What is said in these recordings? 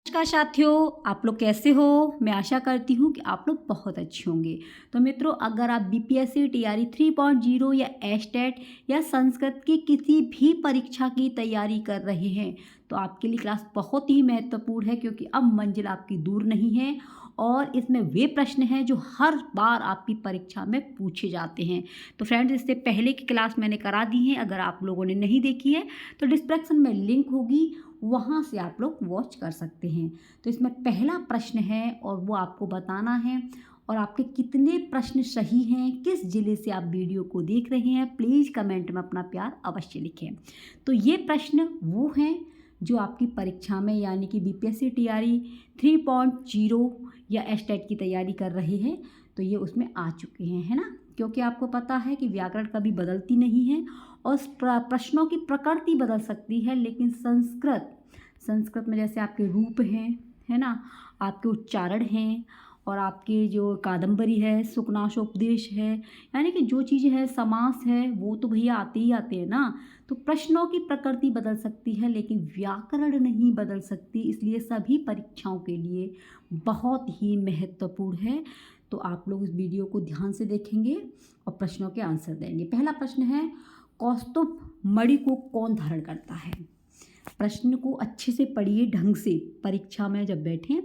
नमस्कार साथियों, आप लोग कैसे हो? मैं आशा करती हूँ कि आप लोग बहुत अच्छे होंगे। तो मित्रों, अगर आप बीपीएससी टीआरई 3.0 या एस्टेट या संस्कृत की किसी भी परीक्षा की तैयारी कर रहे हैं तो आपके लिए क्लास बहुत ही महत्वपूर्ण है, क्योंकि अब मंजिल आपकी दूर नहीं है और इसमें वे प्रश्न हैं जो हर बार आपकी परीक्षा में पूछे जाते हैं। तो फ्रेंड्स, इससे पहले की क्लास मैंने करा दी है, अगर आप लोगों ने नहीं देखी है तो डिस्क्रिप्शन में लिंक होगी, वहाँ से आप लोग वॉच कर सकते हैं। तो इसमें पहला प्रश्न है और वो आपको बताना है और आपके कितने प्रश्न सही हैं, किस जिले से आप वीडियो को देख रहे हैं, प्लीज़ कमेंट में अपना प्यार अवश्य लिखें। तो ये प्रश्न वो हैं जो आपकी परीक्षा में यानी कि बीपीएससी टीआरई 3.0 या एस्टेट की तैयारी कर रहे हैं तो ये उसमें आ चुके हैं, है ना। क्योंकि आपको पता है कि व्याकरण कभी बदलती नहीं है और प्रश्नों की प्रकृति बदल सकती है, लेकिन संस्कृत में जैसे आपके रूप हैं, है ना, आपके उच्चारण हैं और आपके जो कादंबरी है, सुकनाशोपदेश है, यानी कि जो चीज़ें हैं, समास है, वो तो भैया आते ही आते हैं ना। तो प्रश्नों की प्रकृति बदल सकती है लेकिन व्याकरण नहीं बदल सकती, इसलिए सभी परीक्षाओं के लिए बहुत ही महत्वपूर्ण है। तो आप लोग इस वीडियो को ध्यान से देखेंगे और प्रश्नों के आंसर देंगे। पहला प्रश्न है, कौस्तुभ मणि को कौन धारण करता है? प्रश्न को अच्छे से पढ़िए ढंग से परीक्षा में जब बैठें,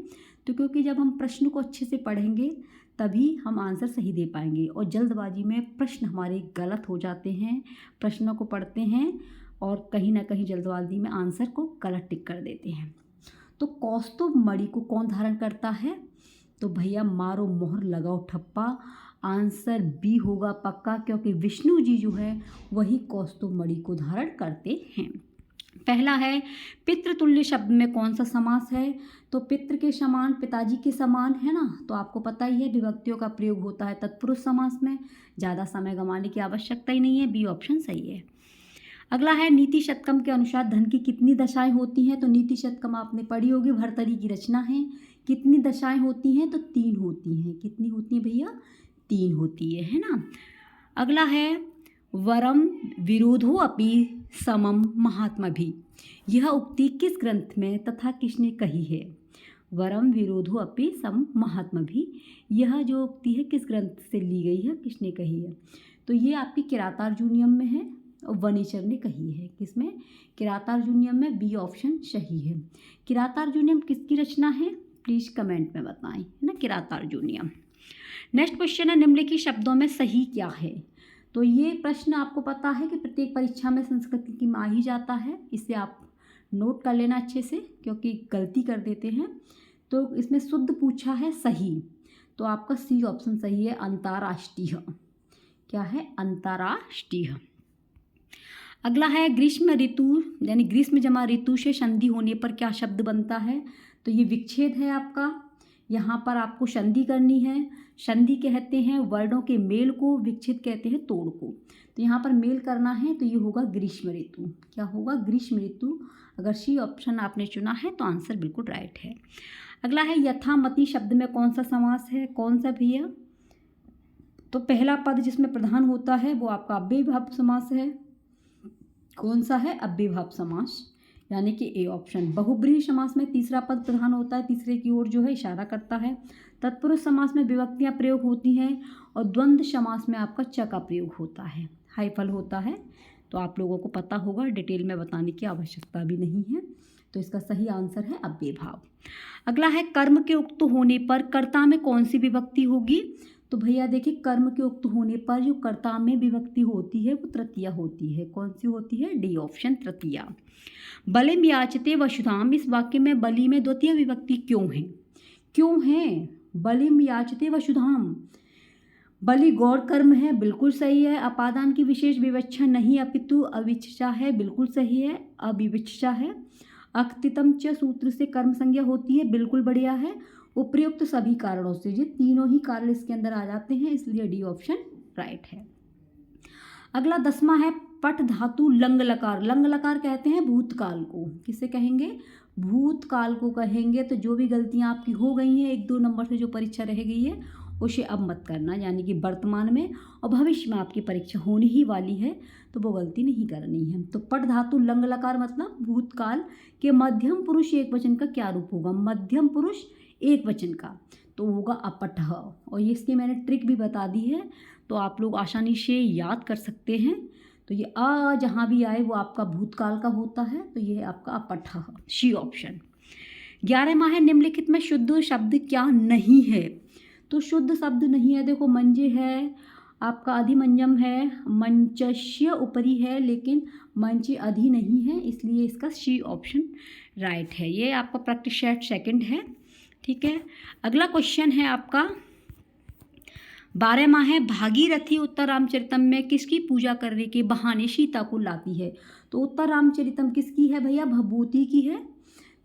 तो क्योंकि जब हम प्रश्न को अच्छे से पढ़ेंगे तभी हम आंसर सही दे पाएंगे और जल्दबाजी में प्रश्न हमारे गलत हो जाते हैं। प्रश्नों को पढ़ते हैं और कहीं ना कहीं जल्दबाजी में आंसर को गलत टिक कर देते हैं। तो कौस्तुभ मणि को कौन धारण करता है? तो भैया मारो मोहर लगाओ ठप्पा, आंसर बी होगा पक्का, क्योंकि विष्णु जी जो है वही कौस्तुभ मणि को धारण करते हैं। पहला है, पितृतुल्य शब्द में कौन सा समास है? तो पितृ के समान, पिताजी के समान, है ना। तो आपको पता ही है विभक्तियों का प्रयोग होता है तत्पुरुष समास में, ज़्यादा समय गंवाने की आवश्यकता ही नहीं है, बी ऑप्शन सही है। अगला है, नीति शतकम के अनुसार धन की कितनी दशाएं होती हैं? तो नीति शतकम आपने पढ़ी होगी, भर्तृहरि की रचना है। कितनी दशाएं होती हैं? तो 3 होती हैं। कितनी होती हैं भैया? 3 होती है ना। अगला है, वरम विरोधो अपि समम महात्मा भी, यह उक्ति किस ग्रंथ में तथा किसने कही है? वरम विरोधो अपि सम महात्मा भी, यह जो उक्ति है किस ग्रंथ से ली गई है, किसने कही है? तो ये आपकी किरातार्जुनीयम में है और वनेचर ने कही है। किसमें? किरातार्जुनीयम में, बी ऑप्शन सही है। किरातार्जुनीयम किसकी रचना है? प्लीज़ कमेंट में बताएं, है ना, किरातार्जुनीयम। नेक्स्ट क्वेश्चन है, निम्नलिखित शब्दों में सही क्या है? तो ये प्रश्न आपको पता है कि प्रत्येक परीक्षा में संस्कृत की आ ही जाता है, इसे आप नोट कर लेना अच्छे से क्योंकि गलती कर देते हैं। तो इसमें शुद्ध पूछा है सही, तो आपका सी ऑप्शन सही है, अंतर्राष्ट्रीय। क्या है? अंतर्राष्ट्रीय। अगला है, ग्रीष्म ऋतु यानी ग्रीष्म जमा ऋतु से संधि होने पर क्या शब्द बनता है? तो ये विच्छेद है आपका, यहाँ पर आपको संधि करनी है। संधि कहते हैं वर्णों के मेल को, विच्छेद कहते हैं तोड़ को। तो यहाँ पर मेल करना है तो ये होगा ग्रीष्म ऋतु। क्या होगा? ग्रीष्म ऋतु। अगर सी ऑप्शन आपने चुना है तो आंसर बिल्कुल राइट है। अगला है, यथामति शब्द में कौन सा समास है? कौन सा भैया? तो पहला पद जिसमें प्रधान होता है वो आपका अव्ययीभाव समास है। कौन सा है? अव्ययीभाव समास, यानी कि ए ऑप्शन। बहुब्रीहि समास में तीसरा पद प्रधान होता है, तीसरे की ओर जो है इशारा करता है। तत्पुरुष समास में विभक्तियां प्रयोग होती हैं और द्वंद्व समास में आपका च का प्रयोग होता है, हाइफल होता है। तो आप लोगों को पता होगा, डिटेल में बताने की आवश्यकता भी नहीं है। तो इसका सही आंसर है अव्ययीभाव। अगला है, कर्म के उक्त होने पर कर्ता में कौन सी विभक्ति होगी? तो भैया देखिए, कर्म के उक्त होने पर जो कर्ता में विभक्ति होती है वो तृतीया होती है। कौन सी होती है? डी ऑप्शन, तृतीया। बलिम याचते वसुधाम, इस वाक्य में बलि में द्वितीय विभक्ति क्यों है? क्यों है? बलिम याचते वसुधाम, बलि गौर कर्म है, बिल्कुल सही है। अपादान की विशेष विवक्षा नहीं अपितु अविवक्षा है, बिल्कुल सही है, अविवक्षा है। अक्तितम च सूत्र से कर्म संज्ञा होती है, बिल्कुल बढ़िया है। उपर्युक्त सभी कारणों से, ये तीनों ही कारण इसके अंदर आ जाते हैं, इसलिए डी ऑप्शन राइट है। अगला 10वां है, पट धातु लंग लकार। लंग लकार कहते हैं भूतकाल को। किसे कहेंगे? भूतकाल को कहेंगे। तो जो भी गलतियां आपकी हो गई हैं 1-2 नंबर से जो परीक्षा रह गई है उसे अब मत करना, यानी कि वर्तमान में और भविष्य में आपकी परीक्षा होने ही वाली है तो वो गलती नहीं करनी है। तो पट धातु लंग लकार मतलब भूतकाल के मध्यम पुरुष एक वचन का क्या रूप होगा? मध्यम पुरुष एक वचन का तो होगा अपठः। और ये इसकी मैंने ट्रिक भी बता दी है तो आप लोग आसानी से याद कर सकते हैं। तो ये आ जहाँ भी आए वो आपका भूतकाल का होता है, तो ये है आपका अपठः, सी ऑप्शन। 11वां है निम्नलिखित में शुद्ध शब्द क्या नहीं है? तो शुद्ध शब्द नहीं है, देखो मंजे है, आपका अधिमंजम है, मंचस्य ऊपरी है लेकिन मंचे अधि नहीं है, इसलिए इसका सी ऑप्शन राइट है। ये आपका प्रैक्टिस सेट सेकंड है, ठीक है। अगला क्वेश्चन है आपका 12वां है भागीरथी उत्तर रामचरितम में किसकी पूजा करने के बहाने सीता को लाती है? तो उत्तर रामचरितम किसकी है भैया? भभूति की है।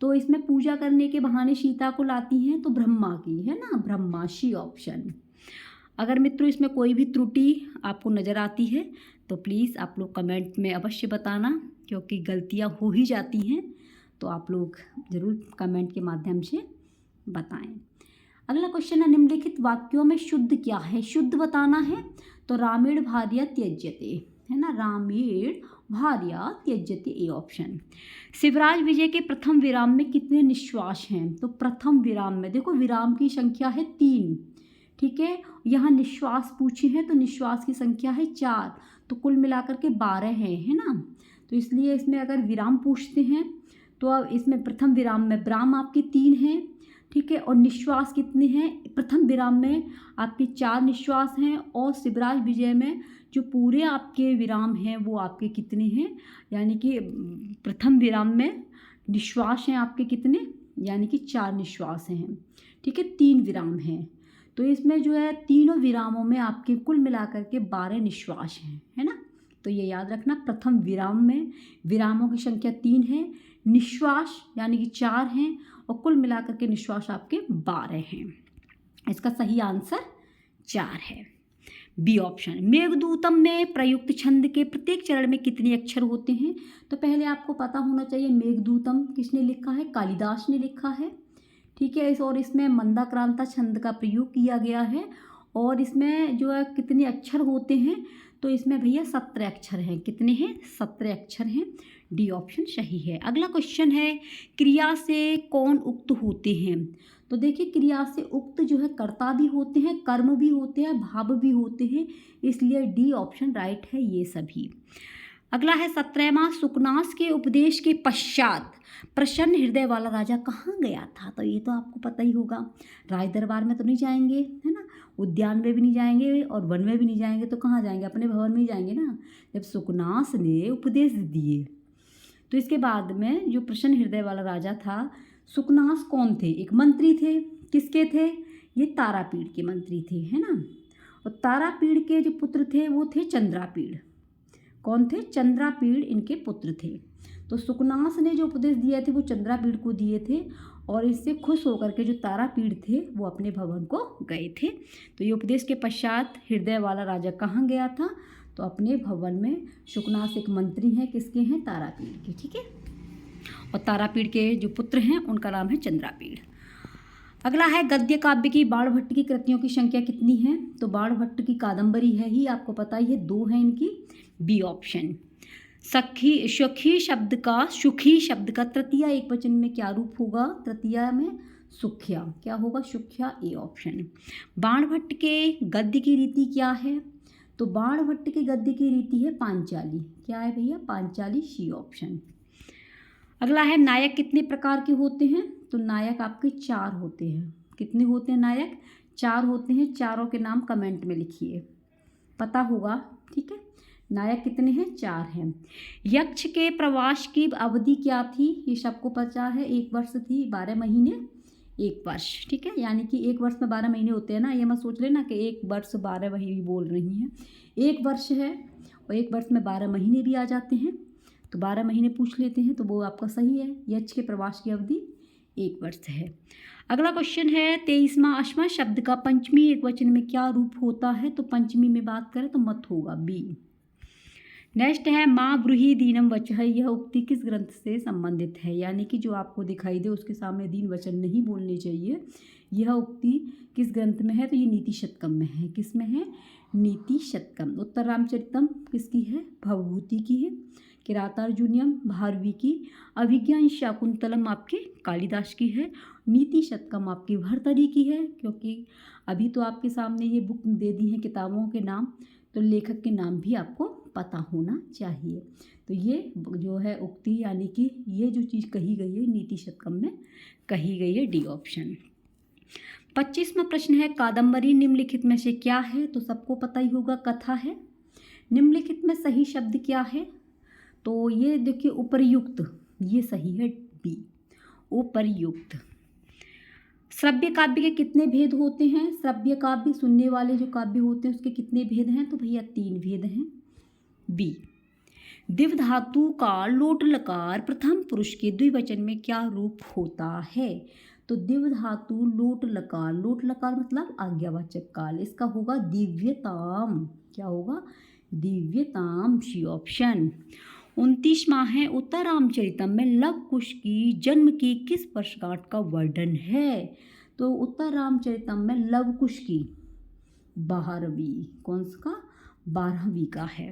तो इसमें पूजा करने के बहाने सीता को लाती हैं तो ब्रह्मा की है ना, ब्रह्मा, सी ऑप्शन। अगर मित्रों इसमें कोई भी त्रुटि आपको नज़र आती है तो प्लीज़ आप लोग कमेंट में अवश्य बताना, क्योंकि गलतियां हो ही जाती हैं तो आप लोग ज़रूर कमेंट के माध्यम से बताएं। अगला क्वेश्चन है निम्नलिखित वाक्यों में शुद्ध क्या है? शुद्ध बताना है तो रामेण भार्या त्यज्यते, है ना, रामेण भार्या त्यज्यते, ए ऑप्शन। शिवराज विजय के प्रथम विराम में कितने निश्वास हैं? तो प्रथम विराम में देखो विराम की संख्या है 3, ठीक है। यहाँ निश्वास पूछे हैं तो निश्वास की संख्या है 4, तो कुल मिलाकर के 12 हैं, है ना। तो इसलिए इसमें अगर विराम पूछते हैं तो अब इसमें प्रथम विराम में विराम आपके 3 हैं, ठीक है, और निश्वास कितने हैं? प्रथम विराम में आपके 4 निश्वास हैं और शिवराज विजय में जो पूरे आपके विराम हैं वो आपके कितने हैं? यानी कि प्रथम विराम में निश्वास हैं आपके कितने? यानी कि 4 निश्वास हैं, ठीक है, 3 विराम हैं। तो इसमें जो है तीनों विरामों में आपके कुल मिलाकर के 12 निश्वास हैं, है ना। तो ये याद रखना, प्रथम विराम में विरामों की संख्या 3 है, निश्वास यानी कि 4 हैं और कुल मिलाकर के निश्वास आपके 12 हैं। इसका सही आंसर 4 है, बी ऑप्शन। मेघदूतम में प्रयुक्त छंद के प्रत्येक चरण में कितने अक्षर होते हैं? तो पहले आपको पता होना चाहिए मेघदूतम किसने लिखा है? कालिदास ने लिखा है, ठीक है। और इसमें मंदाक्रांता छंद का प्रयोग किया गया है और इसमें जो है कितने अक्षर होते हैं? तो इसमें भैया 17 अक्षर हैं। कितने हैं? 17 अक्षर हैं, डी ऑप्शन सही है। अगला क्वेश्चन है क्रिया से कौन उक्त होते हैं? तो देखिए क्रिया से उक्त जो है कर्ता भी होते हैं, कर्म भी होते हैं, भाव भी होते हैं, इसलिए डी ऑप्शन राइट है ये सभी। अगला है 17वां, सुकनास के उपदेश के पश्चात प्रसन्न हृदय वाला राजा कहाँ गया था? तो ये तो आपको पता ही होगा, राज दरबार में तो नहीं जाएंगे, है ना, उद्यान में भी नहीं जाएंगे और वन में भी नहीं जाएंगे, तो कहाँ जाएंगे? अपने भवन में ही जाएंगे ना। जब सुकनास ने उपदेश दिए तो इसके बाद में जो प्रसन्न हृदय वाला राजा था, सुकनास कौन थे? एक मंत्री थे, किसके थे? ये तारापीड़ के मंत्री थे, है ना। और तारापीड़ के जो पुत्र थे वो थे चंद्रापीड़। कौन थे? चंद्रापीड़ इनके पुत्र थे। तो सुकनास ने जो उपदेश दिए थे वो चंद्रापीड़ को दिए थे और इससे खुश होकर के जो तारापीड़ थे वो अपने भवन को गए थे। तो ये उपदेश के पश्चात हृदय वाला राजा कहाँ गया था? तो अपने भवन में। सुकनास एक मंत्री हैं, किसके हैं? तारापीड़ के, ठीक है। और तारापीड़ के जो पुत्र हैं उनका नाम है चंद्रापीड़। अगला है गद्य काव्य की बाणभट्ट की कृतियों की संख्या कितनी है? तो बाणभट्ट की कादंबरी है ही, आपको पता ही है, 2 हैं इनकी, बी ऑप्शन। सुखी शब्द का तृतीया एक वचन में क्या रूप होगा? तृतीया में सुख्या, क्या होगा? सुख्या, ए ऑप्शन। बाणभट्ट के गद्य की रीति क्या है? तो बाणभट्ट के गद्य की रीति है पांचाली। क्या है भैया? Panchali, C option. अगला है नायक कितने प्रकार के होते हैं? तो नायक आपके 4 होते हैं। कितने होते हैं नायक? 4 होते हैं। चारों के नाम कमेंट में लिखिए, पता होगा, ठीक है। नायक कितने हैं? 4 हैं। यक्ष के प्रवास की अवधि क्या थी? ये सबको पता है, 1 वर्ष थी, 12 महीने 1 वर्ष, ठीक है। यानी कि 1 वर्ष में 12 महीने होते हैं ना, ये मत सोच लेना कि 1 वर्ष 12 वही बोल रही हैं। 1 वर्ष है और 1 वर्ष में 12 महीने भी आ जाते हैं, तो 12 महीने पूछ लेते हैं तो वो आपका सही है। यक्ष के प्रवास की अवधि 1 वर्ष है। अगला क्वेश्चन है 23वां, अश्मा शब्द का पंचमी एक वचन में क्या रूप होता है? तो पंचमी में बात करें तो मत होगा, बी। नेक्स्ट है माँ ब्रूहि दीनम वचः, यह उक्ति किस ग्रंथ से संबंधित है? यानी कि जो आपको दिखाई दे उसके सामने दीन वचन नहीं बोलने चाहिए, यह उक्ति किस ग्रंथ में है? तो ये नीति शतकम में है। किस में है? नीति शतकम। उत्तर रामचरितम किसकी है? भवभूति की है। किरातार्जुनीयम भारवी की। अभिज्ञान शाकुंतलम आपके कालिदास की है। नीति शतकम आपकी भर्तरी की है, क्योंकि अभी तो आपके सामने ये बुक दे दी हैं किताबों के नाम, तो लेखक के नाम भी आपको पता होना चाहिए। तो ये जो है उक्ति यानी कि ये जो चीज़ कही गई है नीति शतकम में कही गई है, डी ऑप्शन। 25वां प्रश्न है, कादम्बरी निम्नलिखित में से क्या है? तो सबको पता ही होगा, कथा है। निम्नलिखित में सही शब्द क्या है? तो ये देखिए उपर्युक्त, ये सही है, बी उपर्युक्त। श्रव्य काव्य के कितने भेद होते हैं? श्रव्य काव्य सुनने वाले जो काव्य होते हैं उसके कितने भेद हैं? तो भैया 3 भेद हैं, बी। दिव धातु का लोट लकार प्रथम पुरुष के द्विवचन में क्या रूप होता है? तो दिव धातु लोट लकार मतलब आज्ञावाचक काल, इसका होगा दिव्यताम। क्या होगा? दिव्यताम, सी ऑप्शन। 29वां है, उत्तर रामचरितम में लव कुश की जन्म की किस वर्षगांठ का वर्णन है? तो उत्तर रामचरितम में लव कुश की 12वीं, कौन सा? 12वीं का है।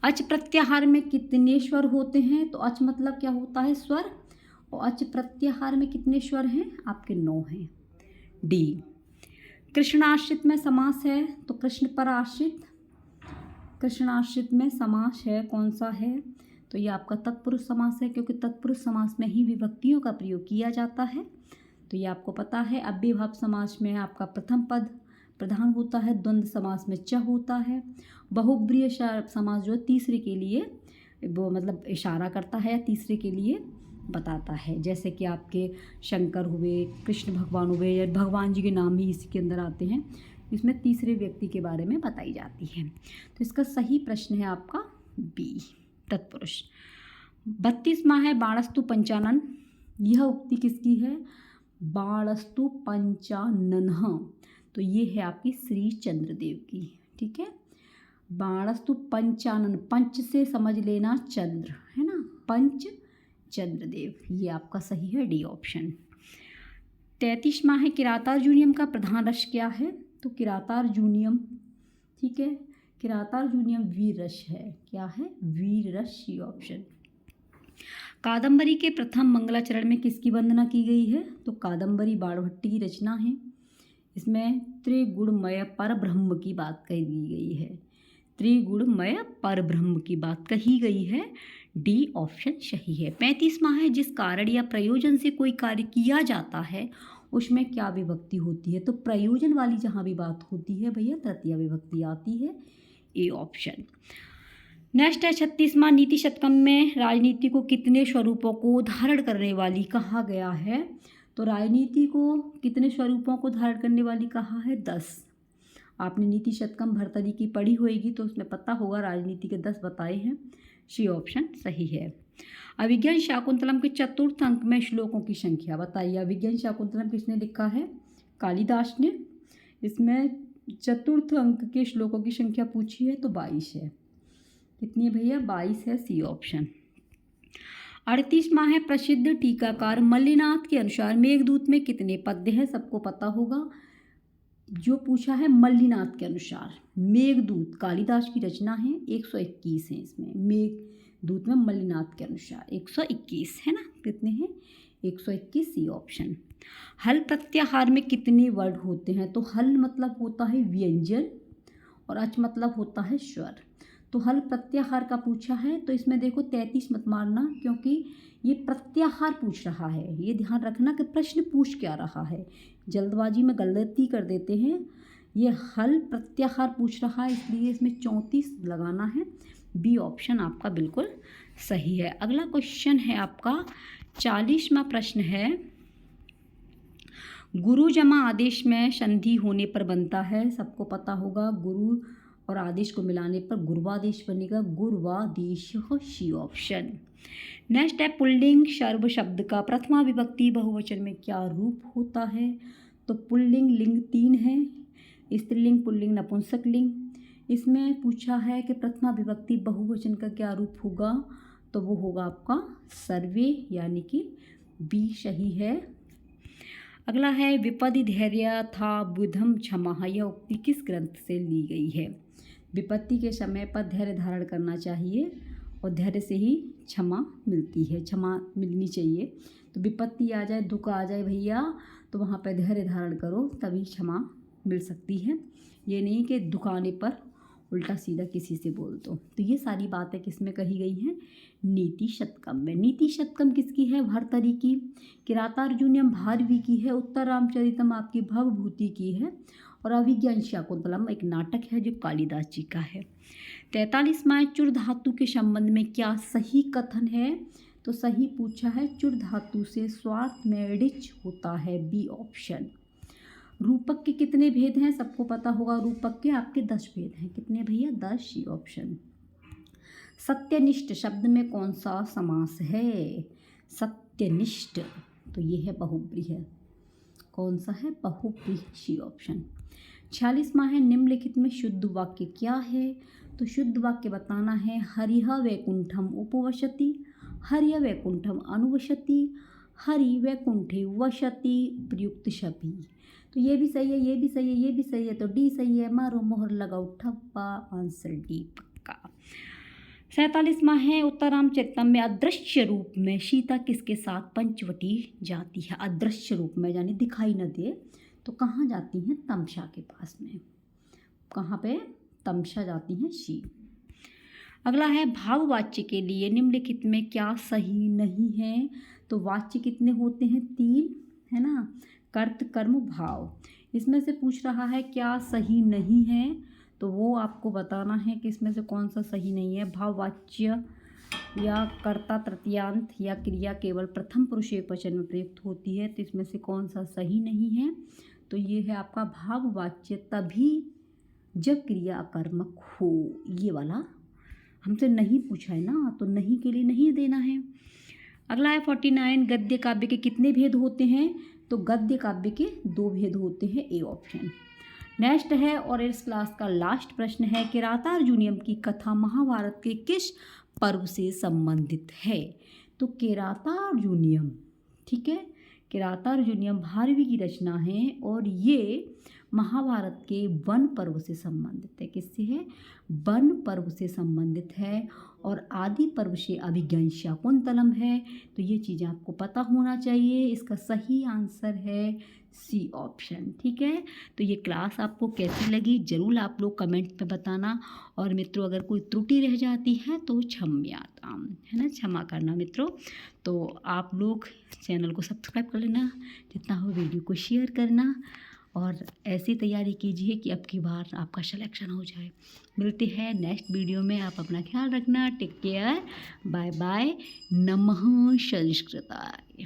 अच प्रत्याहार में कितने स्वर होते हैं? तो अच मतलब क्या होता है? स्वर। और अच प्रत्याहार में कितने स्वर हैं? आपके 9 हैं, डी। कृष्णाश्रित में समास है, तो कृष्ण पर आश्रित। कृष्णाश्रित में समास है, कौन सा है? तो ये आपका तत्पुरुष समास है, क्योंकि तत्पुरुष समास में ही विभक्तियों का प्रयोग किया जाता है, तो ये आपको पता है। अव्ययभाव समास में आपका प्रथम पद प्रधान होता है, द्वंद्व समास में च होता है। बहुब्रीय समास जो तीसरे के लिए वो मतलब इशारा करता है, तीसरे के लिए बताता है, जैसे कि आपके शंकर हुए, कृष्ण भगवान हुए, या भगवान जी के नाम ही इसी के अंदर आते हैं, इसमें तीसरे व्यक्ति के बारे में बताई जाती है। तो इसका सही प्रश्न है आपका बी, तत्पुरुष। 32वां है, बाणस्तु पंचानन। यह उक्ति किसकी है? बाणस्तु पंचानन, तो ये है आपकी श्री चंद्रदेव की। ठीक है, बाणस्तु पंचानन, पंच से समझ लेना चंद्र, है ना, पंच चंद्रदेव, ये आपका सही है, डी ऑप्शन। 33वां है, किरातार्जुनीयम का प्रधान रस क्या है? तो किरातार्जुनीयम, ठीक है, किरातार्जुनीयम वीर रस है। क्या है? वीर रस, सी ऑप्शन। कादम्बरी के प्रथम मंगलाचरण में किसकी वंदना की गई है? तो कादम्बरी बाणभट्ट की रचना है, इसमें त्रिगुणमय परब्रह्म की बात कही गई है, त्रिगुणमय परब्रह्म की बात कही गई है, डी ऑप्शन सही है। 35वां है, जिस कारण या प्रयोजन से कोई कार्य किया जाता है उसमें क्या विभक्ति होती है? तो प्रयोजन वाली जहाँ भी बात होती है भैया तृतीया विभक्ति आती है, ए ऑप्शन। नेक्स्ट है 36वां, नीति शतकम में राजनीति को कितने स्वरूपों को धारण करने वाली कहा गया है? तो राजनीति को कितने स्वरूपों को धारण करने वाली कहा है? 10। आपने नीति शतकम भर्तरी की पढ़ी होगी तो उसमें पता होगा राजनीति के 10 बताए हैं, सी ऑप्शन सही है। अभिज्ञान शाकुंतलम के चतुर्थ अंक में श्लोकों की संख्या बताइए। अभिज्ञान शाकुंतलम किसने लिखा है? कालिदास ने। इसमें चतुर्थ अंक के श्लोकों की संख्या पूछी है तो 22 है। कितनी है भैया? 22 है, सी ऑप्शन। 38वां है, प्रसिद्ध टीकाकार मल्लिनाथ के अनुसार मेघदूत में कितने पद्य हैं? सबको पता होगा, जो पूछा है मल्लिनाथ के अनुसार। मेघदूत कालिदास की रचना है, 121 है इसमें, मेघदूत में मल्लिनाथ के अनुसार 121 है ना, कितने हैं? 121, सी ऑप्शन। हल प्रत्याहार में कितने वर्ड होते हैं? तो हल मतलब होता है व्यंजन और अच मतलब होता है स्वर। तो हल प्रत्याहार का पूछा है, तो इसमें देखो 33 मत मारना, क्योंकि ये प्रत्याहार पूछ रहा है, ये ध्यान रखना कि प्रश्न पूछ क्या रहा है, जल्दबाजी में गलती कर देते हैं। ये हल प्रत्याहार पूछ रहा है, इसलिए इसमें 34 लगाना है, बी ऑप्शन आपका बिल्कुल सही है। अगला क्वेश्चन है आपका 40वां प्रश्न है, गुरु जमा आदेश में संधि होने पर बनता है, सबको पता होगा, गुरु और आदेश को मिलाने पर गुरुवादेश बनेगा, गुरुवादेश, सी ऑप्शन। नेक्स्ट है, पुल्लिंग सर्व शब्द का प्रथमा विभक्ति बहुवचन में क्या रूप होता है? तो पुल्लिंग लिंग 3 है, स्त्रीलिंग, पुल्लिंग, नपुंसकलिंग। इसमें पूछा है कि प्रथमा विभक्ति बहुवचन का क्या रूप होगा? तो वो होगा आपका सर्वे, यानी कि बी सही है। अगला है विपदि धैर्य था बुधम क्षमा, यह उक्ति किस ग्रंथ से ली गई है। विपत्ति के समय पर धैर्य धारण करना चाहिए और धैर्य से ही क्षमा मिलती है, क्षमा मिलनी चाहिए। तो विपत्ति आ जाए, दुख आ जाए भैया, तो वहाँ पर धैर्य धारण करो, तभी क्षमा मिल सकती है। ये नहीं कि दुख आने पर उल्टा सीधा किसी से बोल दो। तो ये सारी बातें किस में कही गई हैं, नीति शतकम में। नीति शतकम किसकी है, भर्तृहरि की। किरातार्जुनीयम भारवी की है। उत्तर रामचरितम आपकी भवभूति की है। और अभिज्ञान शाकुंतलम एक नाटक है जो कालिदास जी का है। 43वां चुर धातु के संबंध में क्या सही कथन है, तो सही पूछा है, चुर धातु से स्वार्थ में ऋच होता है, बी ऑप्शन। रूपक के कितने भेद हैं, सबको पता होगा, रूपक के आपके 10 भेद हैं। कितने भैया, 10, सी ऑप्शन। सत्यनिष्ठ शब्द में कौन सा समास है, सत्यनिष्ठ, तो ये है बहुब्रीहि। कौन सा है, बहुब्रीहि, सी ऑप्शन। 46वां है निम्नलिखित में शुद्ध वाक्य क्या है, तो शुद्ध वाक्य बताना है, हरिः वैकुंठम उपवसति, हरिः वैकुंठम अनुवसति, हरि वैकुंठे वसति प्रयुक्त शपि। तो ये भी सही है, ये भी सही है, ये भी सही है, तो डी सही है। मारो मोहर लगाओ ठप्पा, आंसर डी पक्का। 47वां है उत्तर रामचरितम में अदृश्य रूप में सीता किसके साथ पंचवटी जाती है। अदृश्य रूप में यानी दिखाई न दे, तो कहाँ जाती हैं, तमसा के पास में। कहाँ पे, तमसा जाती हैं शी। अगला है भाववाच्य के लिए निम्नलिखित में क्या सही नहीं है, तो वाच्य कितने होते हैं, 3, है ना, कर्त कर्म भाव। इसमें से पूछ रहा है क्या सही नहीं है, तो वो आपको बताना है कि इसमें से कौन सा सही नहीं है। भाववाच्य या कर्ता तृतीयांत या क्रिया केवल प्रथम पुरुष एकवचन में प्रयुक्त होती है, तो इसमें से कौन सा सही नहीं है, तो ये है आपका भाववाच्य तभी जब क्रिया अकर्मक हो। ये वाला हमसे नहीं पूछा है ना, तो नहीं के लिए नहीं देना है। अगला है 49 गद्य काव्य के कितने भेद होते हैं, तो गद्य काव्य के 2 भेद होते हैं, ए ऑप्शन। नेक्स्ट है और इस क्लास का लास्ट प्रश्न है, किरातार्जुनीयम की कथा महाभारत के किस पर्व से संबंधित है, तो किरातार्जुनीयम, ठीक है, किरातार्जुनीयम भारवी की रचना है और ये महाभारत के वन पर्व से संबंधित है। किससे है, वन पर्व से संबंधित है और आदि पर्व से अभिज्ञान शाकुंतलम है। तो ये चीज़ें आपको पता होना चाहिए। इसका सही आंसर है सी ऑप्शन, ठीक है। तो ये क्लास आपको कैसी लगी ज़रूर आप लोग कमेंट में बताना। और मित्रों अगर कोई त्रुटि रह जाती है तो क्षम्यताम, है ना, क्षमा करना मित्रों। तो आप लोग चैनल को सब्सक्राइब कर लेना, जितना हो वीडियो को शेयर करना और ऐसी तैयारी कीजिए कि अब की बार आपका सिलेक्शन हो जाए। मिलते हैं नेक्स्ट वीडियो में, आप अपना ख्याल रखना, टेक केयर, बाय बाय, नमः संस्कृताय।